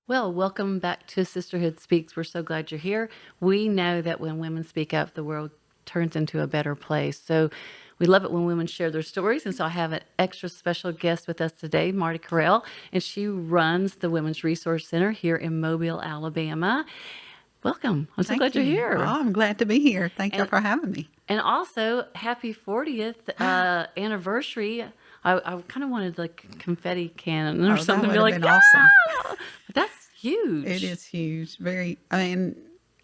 Well, welcome back to Sisterhood Speaks. We're so glad you're here. We know that when women speak up, the world turns into a better place. So we love it when women share their stories. And so I have an extra special guest with us today, Marty Carrell, and she runs the Women's Resource Center here in Mobile, Alabama. Welcome. I'm so Thank glad you're you. Oh, here. I'm glad to be here. Thank you And for having me. and also, happy 40th anniversary. I kind of wanted like confetti cannon or Oh, that something to would be have like, been awesome. yeah! But that's It huge. is huge. And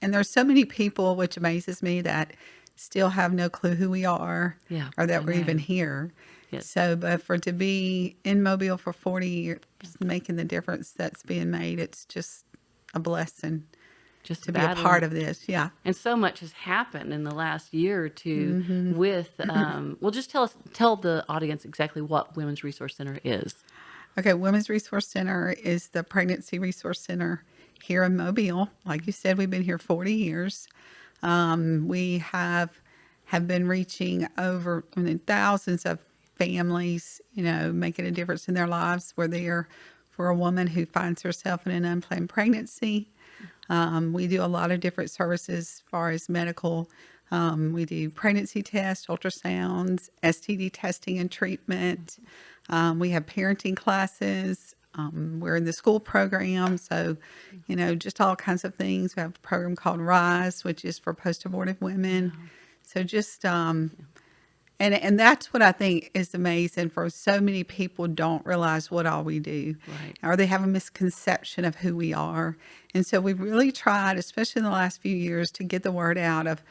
there's so many people, which amazes me, that still have no clue who we are Yeah, or I that we're even know. here. Yes, So, but for to be in Mobile for 40 years, yes. making the difference that's being made, it's just a blessing Just to be a part battling. of this. Yeah. And so much has happened in the last year or two with, well, just tell the audience exactly what Women's Resource Center is. Okay, Women's Resource Center is the pregnancy resource center here in Mobile. Like you said, we've been here 40 years. We have been reaching over thousands of families, making a difference in their lives. We're there for a woman who finds herself in an unplanned pregnancy. We do a lot of different services as far as medical. We do pregnancy tests, ultrasounds, STD testing and treatment. We have parenting classes. We're in the school program, so just all kinds of things. We have a program called Rise, which is for post-abortive women. Wow. So just and that's what I think is amazing. For so many people don't realize what all we do, Right. or they have a misconception of who we are. And so we've really tried, especially in the last few years, to get the word out of,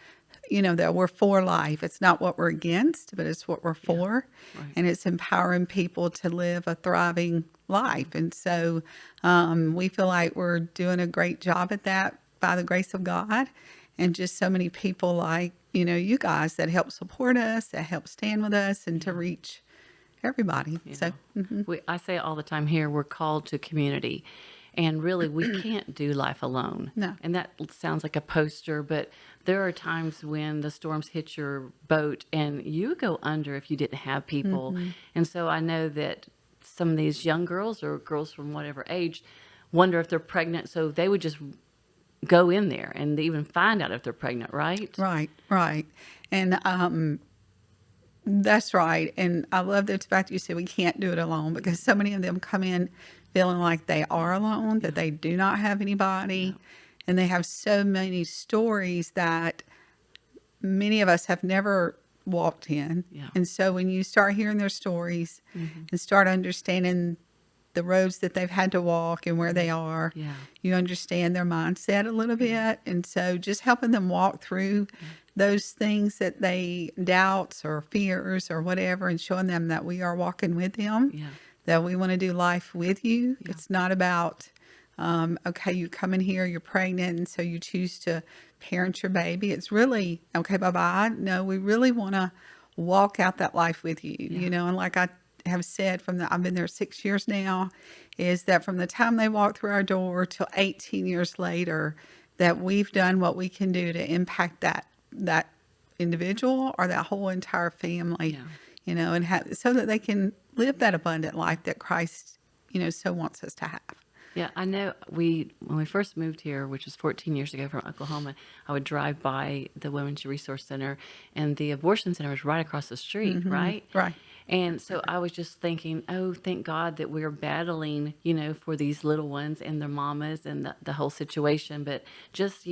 that we're for life. It's not what we're against, but it's what we're Yeah. for. Right. And it's empowering people to live a thriving life. And so we feel like we're doing a great job at that by the grace of God. And just so many people like, you guys that help support us, that help stand with us, and to Yeah. reach everybody. Yeah. So, I say all the time here, we're called to community. And really, we can't do life alone. no. And that sounds like a poster, but there are times when the storms hit your boat and you go under if you didn't have people. And so I know that some of these young girls or girls from whatever age wonder if they're pregnant. So they would just go in there and even find out if they're pregnant, right? Right, right. And that's right. And I love the fact you said we can't do it alone, because so many of them come in feeling like they are alone, Yeah. that they do not have Yeah. anybody. And they have so many stories that many of us have never walked in. Yeah. And so when you start hearing their stories Mm-hmm. and start understanding the roads that they've had to walk and where they are, Yeah. you understand their mindset a little bit. And so just helping them walk through those things that they doubts or fears or whatever, and showing them that we are walking with them, Yeah. that we want to do life with you. Yeah. It's not about, okay, you come in here, you're pregnant, and so you choose to parent your baby. It's really, okay, bye-bye. No, we really want to walk out that life with you, Yeah. and like I have said I've been there 6 years now, is that from the time they walk through our door till 18 years later, that we've done what we can do to impact that individual or that whole entire family, Yeah. and so that they can live that abundant life that Christ, so wants us to have. Yeah, I know when we first moved here, which was 14 years ago from Oklahoma, I would drive by the Women's Resource Center and the abortion center was right across the street, right? Right. And so I was just thinking, oh, thank God that we're battling, for these little ones and their mamas and the whole situation. But just,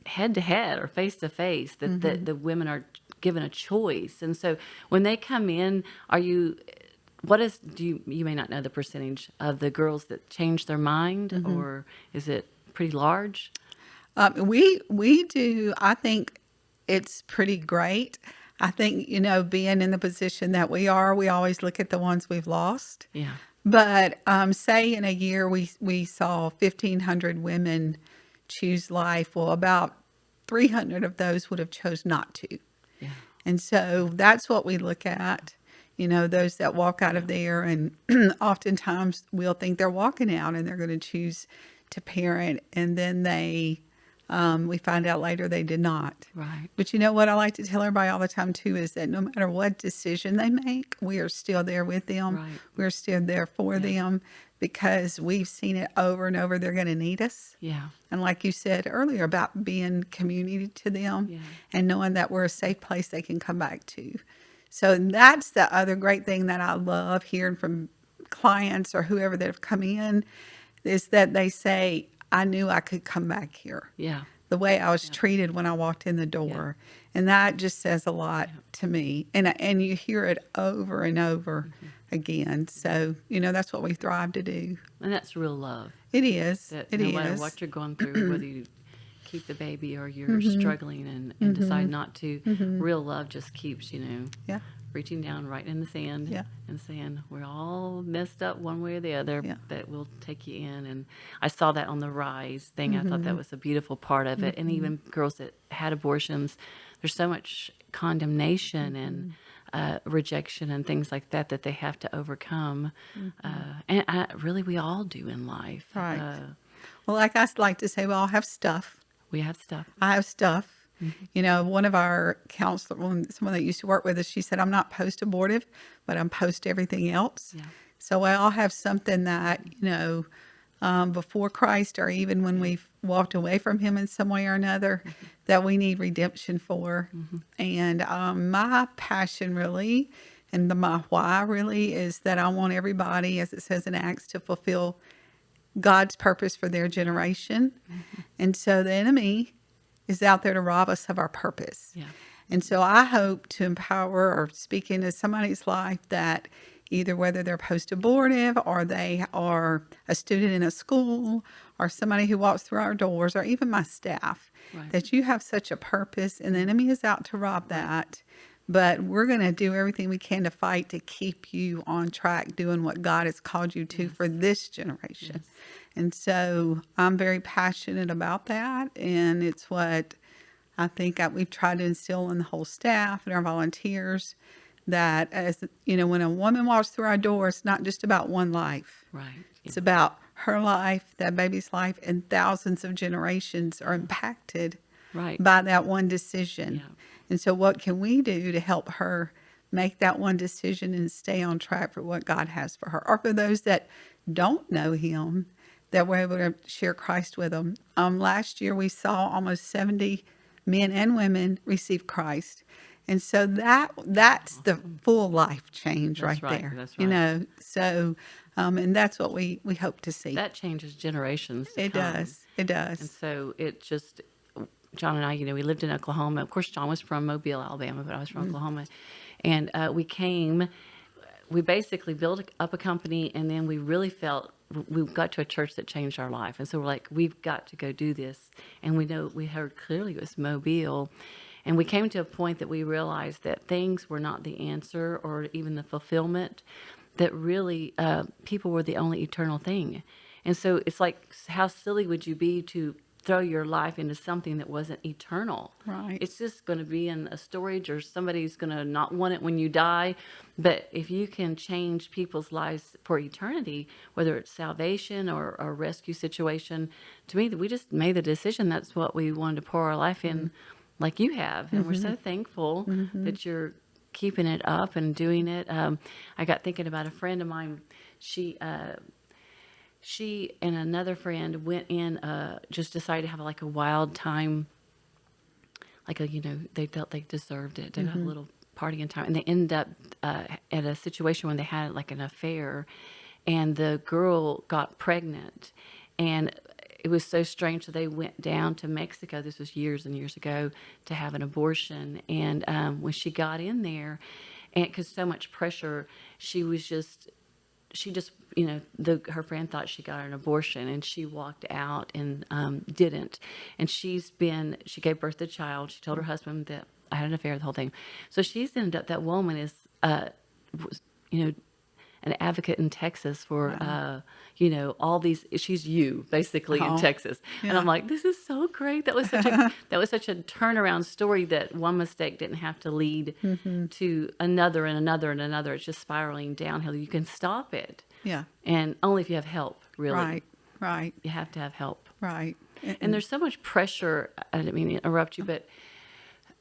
head to head or face to face, that the women are given a choice. And so when they come in, you may not know the percentage of the girls that change their mind, or is it pretty large? We do. I think it's pretty great. I think, being in the position that we are, we always look at the ones we've lost. Yeah. But say in a year we saw 1,500 women choose life. Well, about 300 of those would have chose not to. Yeah. And so that's what we look at, those that walk out of there. And oftentimes we'll think they're walking out and they're going to choose to parent. And then we find out later they did not. Right. But you know what I like to tell everybody all the time too, is that no matter what decision they make, we are still there with them. Right. We're still there for Yeah. them. because we've seen it over and over. They're going to need us. Yeah. And like you said earlier about being community to them Yeah. and knowing that we're a safe place they can come back to. So that's the other great thing that I love hearing from clients or whoever that have come in is that they say, I knew I could come back here. Yeah. The way I was treated when I walked in the door. And that just says a lot to me. And you hear it over and over again. So, that's what we thrive to do. And that's real love. It is. That It no matter is. what you're going through, whether you keep the baby or you're struggling and decide not to, real love just keeps, Yeah. reaching down right in the sand Yeah. and saying, we're all messed up one way or the other, Yeah. but we'll take you in. And I saw that on the Rise thing. I thought that was a beautiful part of it. And even girls that had abortions, there's so much condemnation and rejection and things like that that they have to overcome. And really, we all do in life. Right. Well, like I like to say, we all have stuff. We have stuff. I have stuff. One of our counselors, someone that used to work with us, she said, I'm not post-abortive, but I'm post everything else. Yeah. So we all have something that, before Christ or even when we've walked away from him in some way or another, that we need redemption for. And my passion really, and my why really is that I want everybody, as it says in Acts, to fulfill God's purpose for their generation. And so the enemy is out there to rob us of our purpose. Yeah. And so I hope to empower or speak into somebody's life that either whether they're post-abortive or they are a student in a school or somebody who walks through our doors or even my staff, Right. that you have such a purpose and the enemy is out to rob that. But we're going to do everything we can to fight to keep you on track doing what God has called you to for this generation. And so I'm very passionate about that. And it's what I think we've tried to instill in the whole staff and our volunteers that, as when a woman walks through our door, it's not just about one life. Right. It's about her life, that baby's life, and thousands of generations are impacted Right. by that one decision. Yeah. And so what can we do to help her make that one decision and stay on track for what God has for her? Or for those that don't know him, that we're able to share Christ with them. Last year we saw almost 70 men and women receive Christ. And so that's the full life change That's right. there. That's right. So and that's what we hope to see. That changes generations to It come. does. It does. And so it just, John and I, we lived in Oklahoma. Of course, John was from Mobile, Alabama, but I was from Oklahoma. And we basically built up a company, and then we really felt we got to a church that changed our life. And so we're like, we've got to go do this. And we heard clearly it was Mobile. And we came to a point that we realized that things were not the answer or even the fulfillment, that really people were the only eternal thing. And so it's like, how silly would you be to throw your life into something that wasn't eternal? Right. It's just going to be in a storage, or somebody's going to not want it when you die. But if you can change people's lives for eternity, whether it's salvation or a rescue situation, to me, we just made the decision that's what we wanted to pour our life in, like you have. And we're so thankful that you're keeping it up and doing it. I got thinking about a friend of mine. She and another friend went in, just decided to have like a wild time, they felt they deserved it. They got a little party in time, and they ended up at a situation when they had like an affair, and the girl got pregnant, and it was so strange. So they went down to Mexico. This was years and years ago, to have an abortion. And when she got in there, and because so much pressure, she just, her friend thought she got an abortion, and she walked out and didn't. And she gave birth to a child. She told her husband that I had an affair, the whole thing. So she's ended up, that woman is, an advocate in Texas for, all these. She's basically in Texas, and I'm like, this is so great. That was such a turnaround story. That one mistake didn't have to lead to another and another and another. It's just spiraling downhill. You can stop it, and only if you have help. Really, right. You have to have help, Right. And there's so much pressure. I didn't mean to interrupt you, but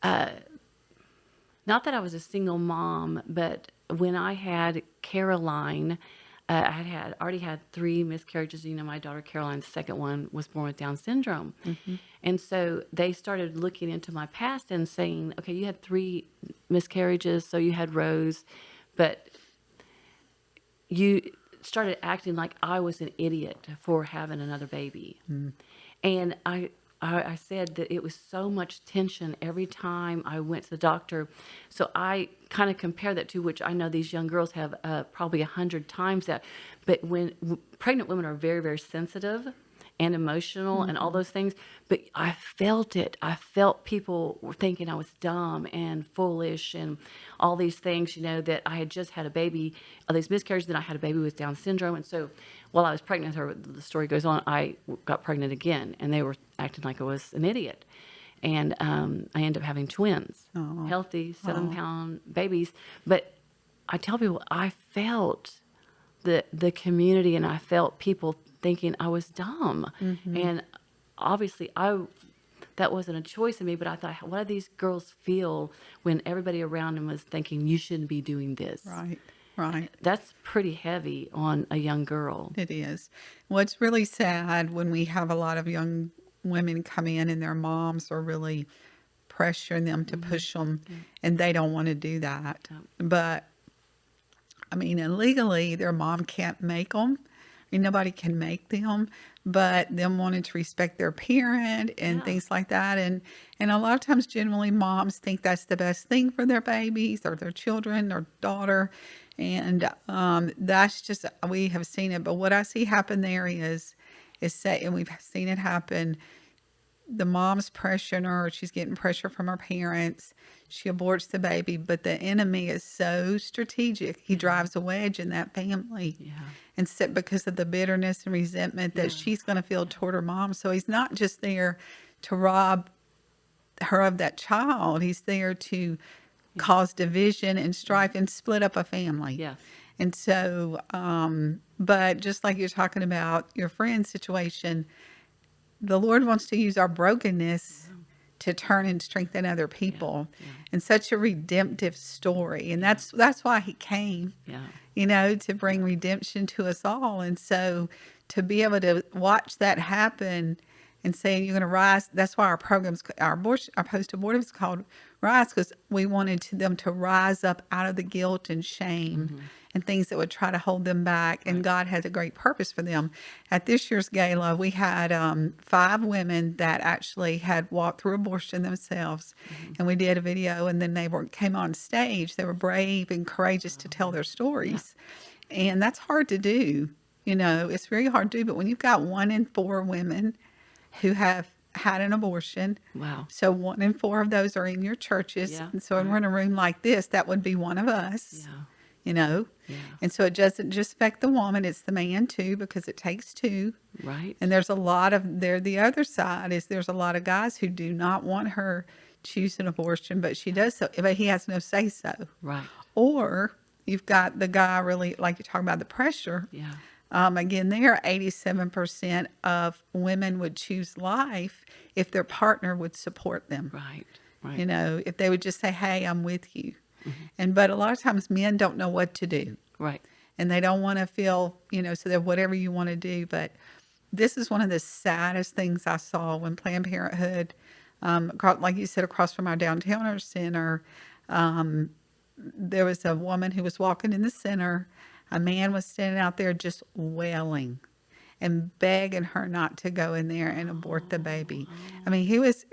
not that I was a single mom, but when I had Caroline, I had already had 3 miscarriages. My daughter Caroline's second one was born with Down syndrome. And so they started looking into my past and saying, okay, you had 3 miscarriages, so you had Rose, but you started acting like I was an idiot for having another baby. And I said that it was so much tension every time I went to the doctor. So I kind of compare that to, which I know these young girls have probably 100 times that. But when pregnant women are very, very sensitive and emotional and all those things, but I felt it. I felt people were thinking I was dumb and foolish and all these things, that I had just had a baby, all these miscarriages, then I had a baby with Down syndrome. And so while I was pregnant with her, the story goes on, I got pregnant again, and they were acting like I was an idiot. And I ended up having twins, healthy 7-pound babies. But I tell people, I felt the community, and I felt people thinking I was dumb. And obviously, that wasn't a choice of me, but I thought, what do these girls feel when everybody around them was thinking, you shouldn't be doing this? Right. That's pretty heavy on a young girl. It is. What's really sad when we have a lot of young women come in and their moms are really pressuring them to push them, and they don't want to do that. But I mean, and legally, their mom can't make them. I mean, nobody can make them, but them wanting to respect their parent and things like that. And a lot of times, generally, moms think that's the best thing for their babies or their children or daughter. And that's just, we have seen it. But what I see happen there is say, and we've seen it happen, the mom's pressuring her, she's getting pressure from her parents. She aborts the baby, but the enemy is so strategic. He drives a wedge in that family. And so, because of the bitterness and resentment that she's going to feel toward her mom. So he's not just there to rob her of that child. He's there to cause division and strife and split up a family. And so, but just like you're talking about your friend's situation, the Lord wants to use our brokenness to turn and strengthen other people. And such a redemptive story. And that's why he came, to bring redemption to us all. And so to be able to watch that happen and saying you're going to rise, that's why our programs, our post-abortive is called Rise, because we wanted them to rise up out of the guilt and shame and things that would try to hold them back. And God has a great purpose for them. At this year's gala, we had 5 women that actually had walked through abortion themselves. And we did a video, and then they came on stage. They were brave and courageous to tell their stories. And that's hard to do. It's very hard to do. But when you've got 1 in 4 women who have had an abortion. So 1 in 4 of those are in your churches. And so when we're in a room like this, that would be one of us. And so it doesn't just affect the woman, it's the man too, because it takes 2. And there's a lot of the other side is there's a lot of guys who do not want her choose an abortion, but she does so, but he has no say so. Or you've got the guy really, like you're talking about the pressure. Again, there 87% of women would choose life if their partner would support them. If they would just say, hey, I'm with you. But a lot of times men don't know what to do. And they don't want to feel, so that whatever you want to do. But this is one of the saddest things I saw when Planned Parenthood, like you said, across from our downtown center, there was a woman who was walking in the center. A man was standing out there just wailing and begging her not to go in there and abort the baby. I mean, he was,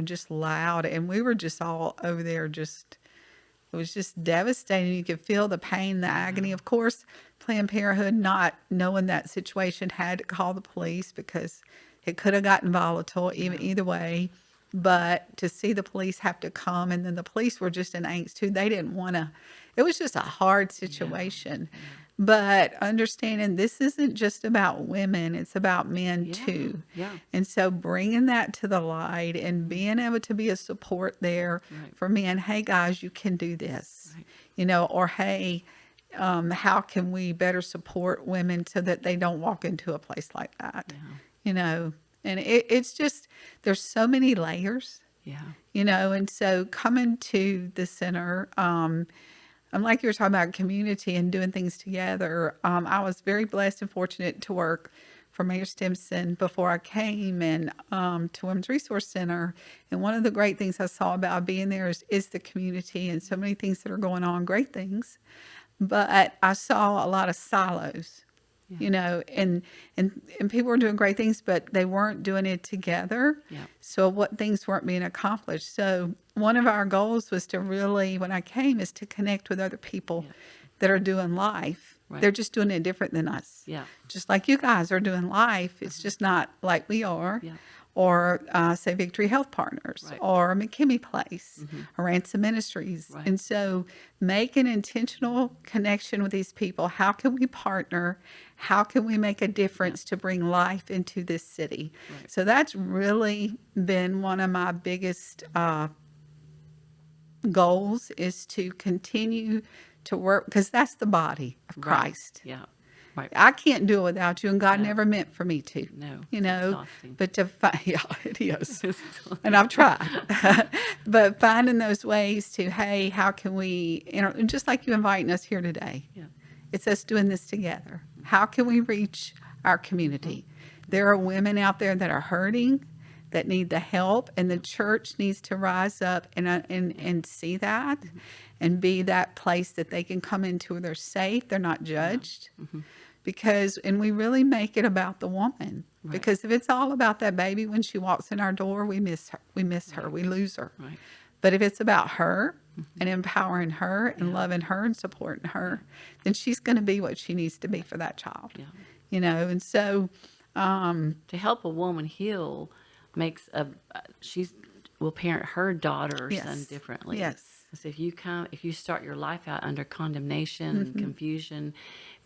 just loud, and we were just all over there it was just devastating. You could feel the pain, the agony. Of course, Planned Parenthood, not knowing that situation, had to call the police because it could have gotten volatile either way. But to see the police have to come, and then the police were just in angst too. They didn't want to. It was just a hard situation. But understanding this isn't just about women, it's about men too. And so bringing that to the light and being able to be a support there for men. Hey, guys, you can do this. Or hey, how can we better support women so that they don't walk into a place like that? And it's just, there's so many layers, and so coming to the center, like you were talking about community and doing things together. I was very blessed and fortunate to work for Mayor Stimson before I came and to Women's Resource Center. And one of the great things I saw about being there is the community and so many things that are going on, great things. But I saw a lot of silos. Yeah. You know, and people were doing great things, but they weren't doing it together. Yeah. So what things weren't being accomplished. So one of our goals was to really, when I came, is to connect with other people Yeah. that are doing life. Right. They're just doing it different than us. Yeah. Just like you guys are doing life. It's just not like we are. Yeah. Or say Victory Health Partners, Right. or McKimmey Place, or Ransom Ministries. Right. And so make an intentional connection with these people. How can we partner? How can we make a difference to bring life into this city? Right. So that's really been one of my biggest goals, is to continue to work, because that's the body of Christ. Right. Yeah. Right. I can't do it without you, and God No. never meant for me to. No, You it's know, exhausting. but to find, yeah, it is. And I've tried. But finding those ways to, hey, how can we, just like you inviting us here today, Yeah. it's us doing this together. How can we reach our community? There are women out there that are hurting, that need the help, and the church needs to rise up and see that and be that place that they can come into where they're safe, they're not judged. Because, and we really make it about the woman. Right. Because if it's all about that baby when she walks in our door, we miss her. We miss her. We lose her. Right. But if it's about her and empowering her and loving her and supporting her, then she's going to be what she needs to be for that child. Yeah. You know, and so, To help a woman heal makes will parent her daughter or Yes. son differently. Yes. So if you start your life out under condemnation and confusion,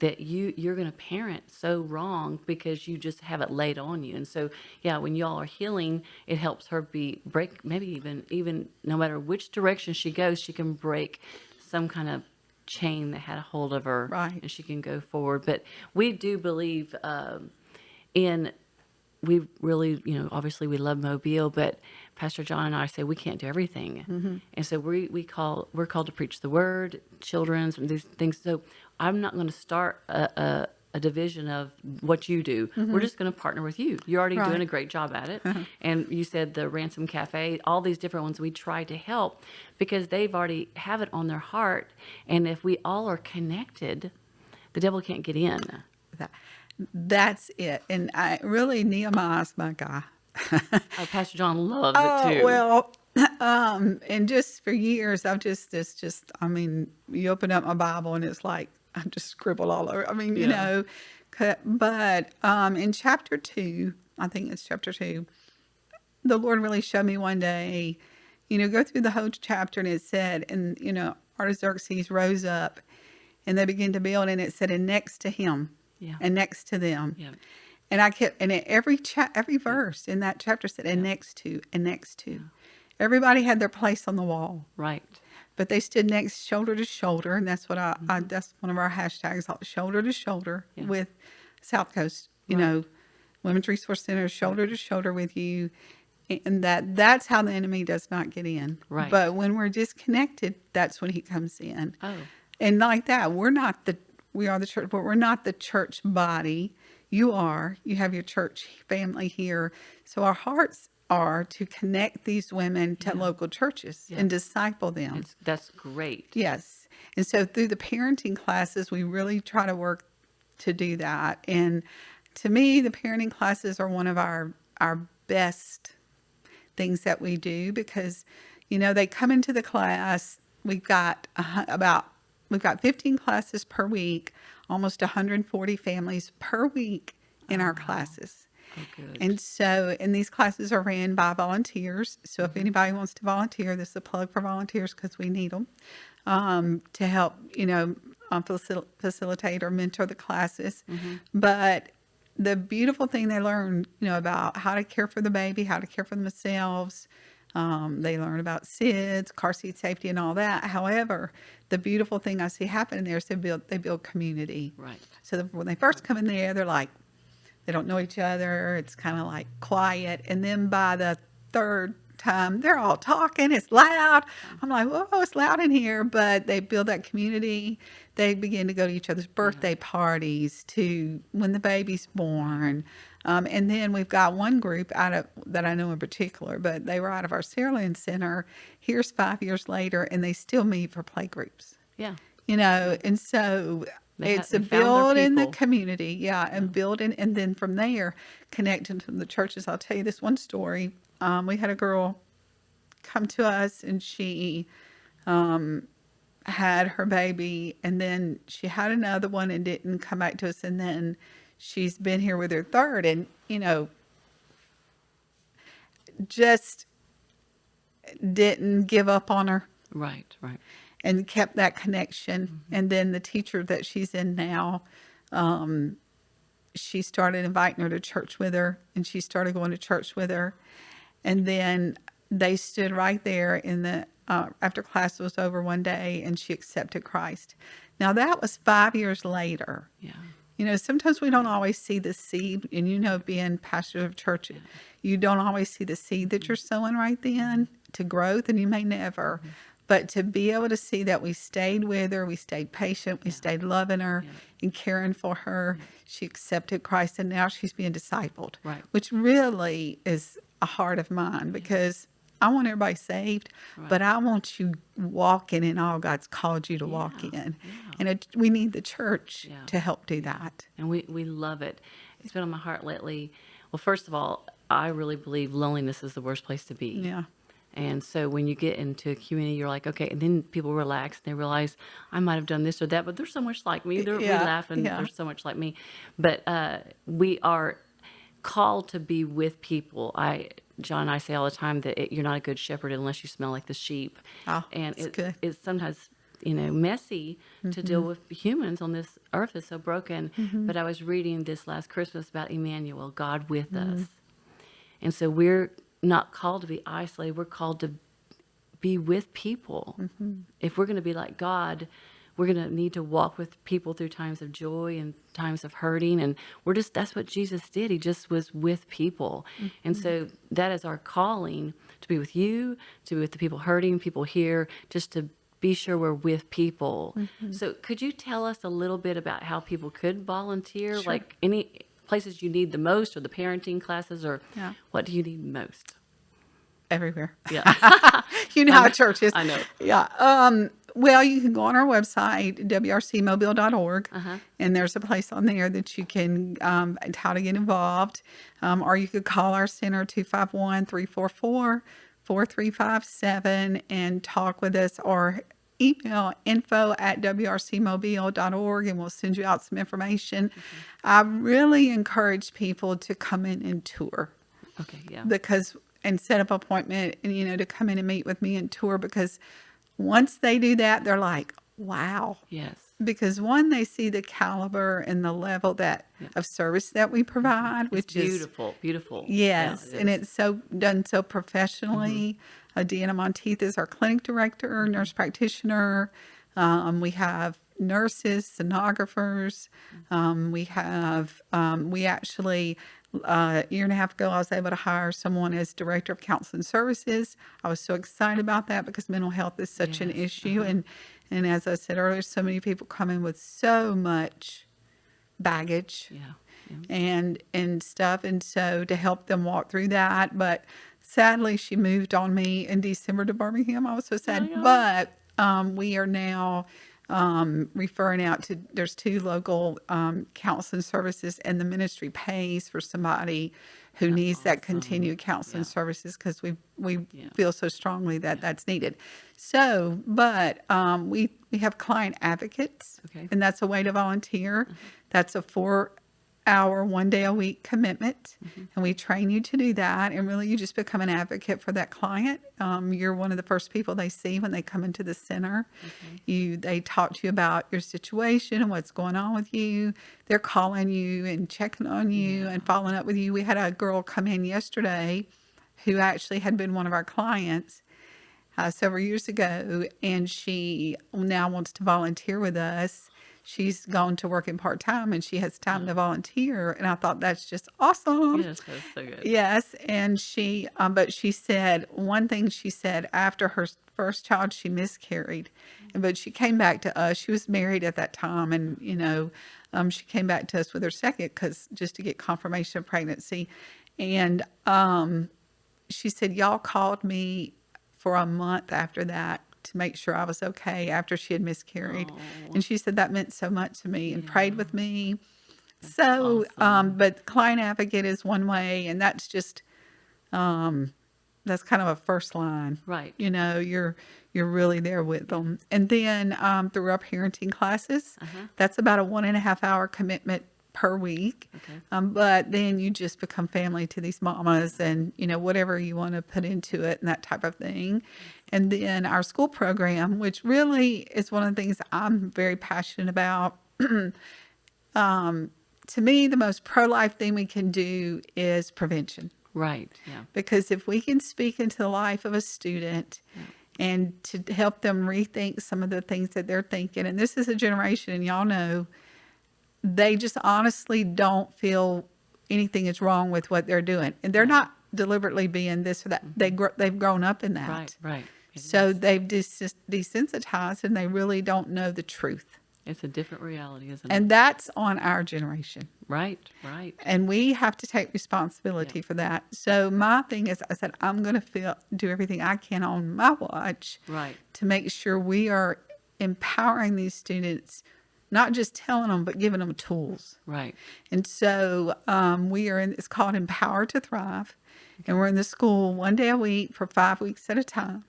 that you're going to parent so wrong because you just have it laid on you. And so, yeah, when y'all are healing, it helps her break, maybe even no matter which direction she goes, she can break some kind of chain that had a hold of her, Right. and she can go forward. But we do believe we really, obviously we love Mobile, but Pastor John and I say we can't do everything. And so we're called to preach the word, children's, and these things. So I'm not going to start a division of what you do. We're just going to partner with you. You're already doing Right. a great job at it. And you said the Ransom Cafe, all these different ones we try to help because they've already have it on their heart. And if we all are connected, the devil can't get in. That's it. And Nehemiah's my guy. Oh, Pastor John loves it too. Well, and just for years, you open up my Bible and it's like, I just scribble all over. Yeah. But in chapter 2, I think it's chapter 2, the Lord really showed me one day, go through the whole chapter, and it said, and, Artaxerxes rose up and they began to build, and it said, and next to him, Yeah. and next to them. Yeah. And I kept, and every verse in that chapter said, and next to, and next to. Everybody had their place on the wall, Right. but they stood next, shoulder to shoulder, and that's what that's one of our hashtags, shoulder to shoulder with South Coast, Women's Resource Center, shoulder to shoulder with you, and that's how the enemy does not get in. Right. But when we're disconnected, that's when he comes in. Oh. And like that, we are the church, but we're not the church body. You have your church family here. So our hearts are to connect these women to local churches and disciple them. That's great. Yes. And so through the parenting classes, we really try to work to do that. And to me, the parenting classes are one of our best things that we do because, they come into the class. We've got 15 classes per week, almost 140 families per week in our classes. Oh, good. And so, these classes are ran by volunteers. So if anybody wants to volunteer, this is a plug for volunteers because we need them to help, facilitate or mentor the classes. But the beautiful thing they learn, about how to care for the baby, how to care for themselves. They learn about SIDS, car seat safety, and all that. However, the beautiful thing I see happening there is they build community. Right. So when they first come in there, they're like, they don't know each other. It's kind of like quiet. And then by the third time, they're all talking. It's loud. I'm like, whoa, it's loud in here. But they build that community. They begin to go to each other's birthday parties, to when the baby's born. And then we've got one group out of that I know in particular, but they were out of our Saraland Center. Here's 5 years later, and they still meet for play groups. Yeah. And so it's a they found their build in the people. community, and building, and then from there, connecting to the churches. I'll tell you this one story. We had a girl come to us, and she had her baby, and then she had another one and didn't come back to us, and then she's been here with her third, and just didn't give up on her. Right. And kept that connection. And then the teacher that she's in now, she started inviting her to church with her, and she started going to church with her. And then they stood right there in the after class was over one day, and she accepted Christ. Now that was 5 years later. Yeah. Sometimes we don't always see the seed, and being pastor of church, you don't always see the seed that you're sowing right then to growth, and you may never. But to be able to see that we stayed with her, we stayed patient, we stayed loving her and caring for her. She accepted Christ, and now she's being discipled, Right. which really is a heart of mine, because I want everybody saved, but I want you walking in all God's called you to walk in. And we need the church to help do that. And we love it. It's been on my heart lately. Well, first of all, I really believe loneliness is the worst place to be. Yeah. And so when you get into a community, you're like, okay, and then people relax and they realize I might have done this or that, but they're so much like me. We laugh and they're so much like me. But we are called to be with people. John and I say all the time that you're not a good shepherd unless you smell like the sheep. Oh, and that's good. it's sometimes messy to deal with humans on this earth is so broken. But I was reading this last Christmas about Emmanuel, God with us. And so we're not called to be isolated. We're called to be with people. If we're going to be like God, we're going to need to walk with people through times of joy and times of hurting. And that's what Jesus did. He just was with people. And so that is our calling, to be with you, to be with the people hurting, people here, just to be sure we're with people. So could you tell us a little bit about how people could volunteer? Sure. Like any places you need the most, or the parenting classes, or what do you need most? Everywhere. Yeah. You know how church is. I know. Yeah. Well, you can go on our website, wrcmobile.org, and there's a place on there that you can, how to get involved. Or you could call our center, 251-344-4357, and talk with us, or email info@wrcmobile.org, and we'll send you out some information. I really encourage people to come in and tour. Okay, yeah. And set up an appointment, and to come in and meet with me and tour, because once they do that, they're like, wow. Yes. Because one, they see the caliber and the level of service that we provide, which It's is beautiful. yes, Yeah, and it's so done so professionally. Deanna Monteith is our clinic director, nurse practitioner. We have nurses, sonographers. We actually, a year and a half ago, I was able to hire someone as director of counseling services. I was so excited about that, because mental health is such an issue. And as I said earlier, so many people come in with so much baggage and stuff. And so to help them walk through that. But sadly, she moved on me in December to Birmingham. I was so sad. But we are now referring out to, there's 2 local counseling services, and the ministry pays for somebody who needs that continued counseling services, because we feel so strongly that that's needed. So, but we have client advocates, and that's a way to volunteer. That's a 4-hour, 1 day a week commitment, and we train you to do that. And really, you just become an advocate for that client. You're one of the first people they see when they come into the center. They talk to you about your situation and what's going on with you. They're calling you and checking on you and following up with you. We had a girl come in yesterday who actually had been one of our clients several years ago, and she now wants to volunteer with us. she's gone to work in part-time and she has time to volunteer. And I thought that's just awesome. Yes, that's so good. Yes, and but she said one thing. She said after her first child, she miscarried, but she came back to us. She was married at that time, and she came back to us with her second, because just to get confirmation of pregnancy, and she said y'all called me for a month after that to make sure I was okay after she had miscarried, and she said that meant so much to me and prayed with me. So, awesome. but client advocate is one way, and that's just, that's kind of a first line. Right. You're really there with them. And then, through our parenting classes, that's about a 1.5 hour commitment per week. Okay. But then you just become family to these mamas, and, whatever you want to put into it and that type of thing. And then our school program, which really is one of the things I'm very passionate about. To me, the most pro-life thing we can do is prevention. Right. Yeah. Because if we can speak into the life of a student and to help them rethink some of the things that they're thinking, and this is a generation, and y'all know, they just honestly don't feel anything is wrong with what they're doing. And they're not deliberately being this or that. They've grown up in that. Right. Right. So they've desensitized, and they really don't know the truth. It's a different reality, isn't it? And that's on our generation. Right. Right. And we have to take responsibility for that. So my thing is, I said, I'm going to do everything I can on my watch Right. to make sure we are empowering these students, not just telling them, but giving them tools. Right. And so it's called Empower to Thrive. And we're in the school 1 day a week for 5 weeks at a time.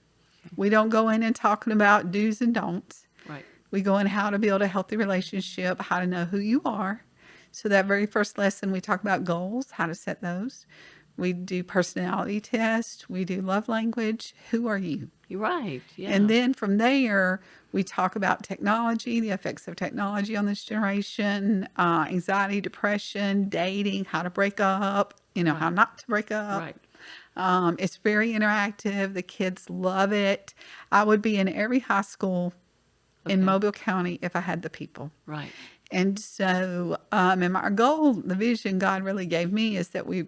We don't go in and talking about do's and don'ts. Right. We go in how to build a healthy relationship, how to know who you are. So that very first lesson, we talk about goals, how to set those. We do personality tests. We do love language. Who are you? You're right. Yeah. And then from there, we talk about technology, the effects of technology on this generation, anxiety, depression, dating, how to break up, how not to break up. Right. It's very interactive. The kids love it. I would be in every high school in Mobile County if I had the people. Right. And so, and our goal, the vision God really gave me, is that we're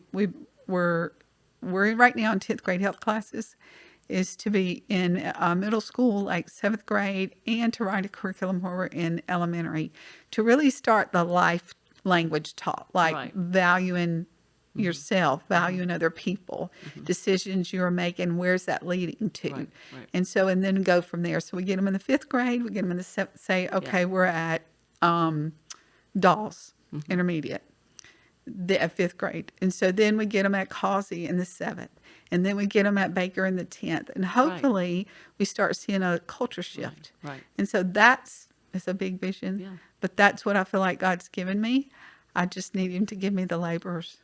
right now in 10th grade health classes, is to be in middle school, like 7th grade, and to write a curriculum where we're in elementary, to really start the life language taught, like valuing yourself, valuing other people, decisions you're making, where's that leading to? Right. And so, and then go from there. So we get them in the 5th grade, we get them in the say, okay, we're at Dawes Intermediate, at 5th grade. And so then we get them at Causey in the 7th. And then we get them at Baker in the 10th. And hopefully we start seeing a culture shift. Right. And so it's a big vision. Yeah. But that's what I feel like God's given me. I just need him to give me the laborers.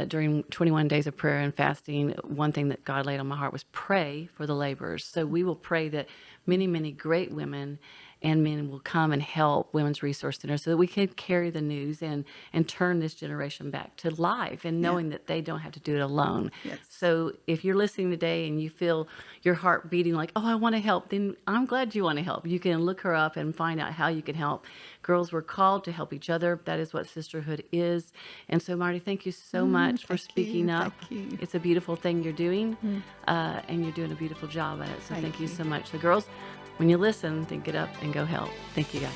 During 21 days of prayer and fasting, one thing that God laid on my heart was pray for the laborers. So we will pray that many, many great women and men will come and help Women's Resource Center so that we can carry the news and turn this generation back to life and knowing that they don't have to do it alone. Yes. So if you're listening today and you feel your heart beating like, oh, I want to help, then I'm glad you want to help. You can look her up and find out how you can help. Girls, we're called to help each other. That is what sisterhood is. And so, Marty, thank you so much for speaking up. Thank you. It's a beautiful thing you're doing, and you're doing a beautiful job at it. So thank you so much. The girls, when you listen, then get up and go help. Thank you, guys.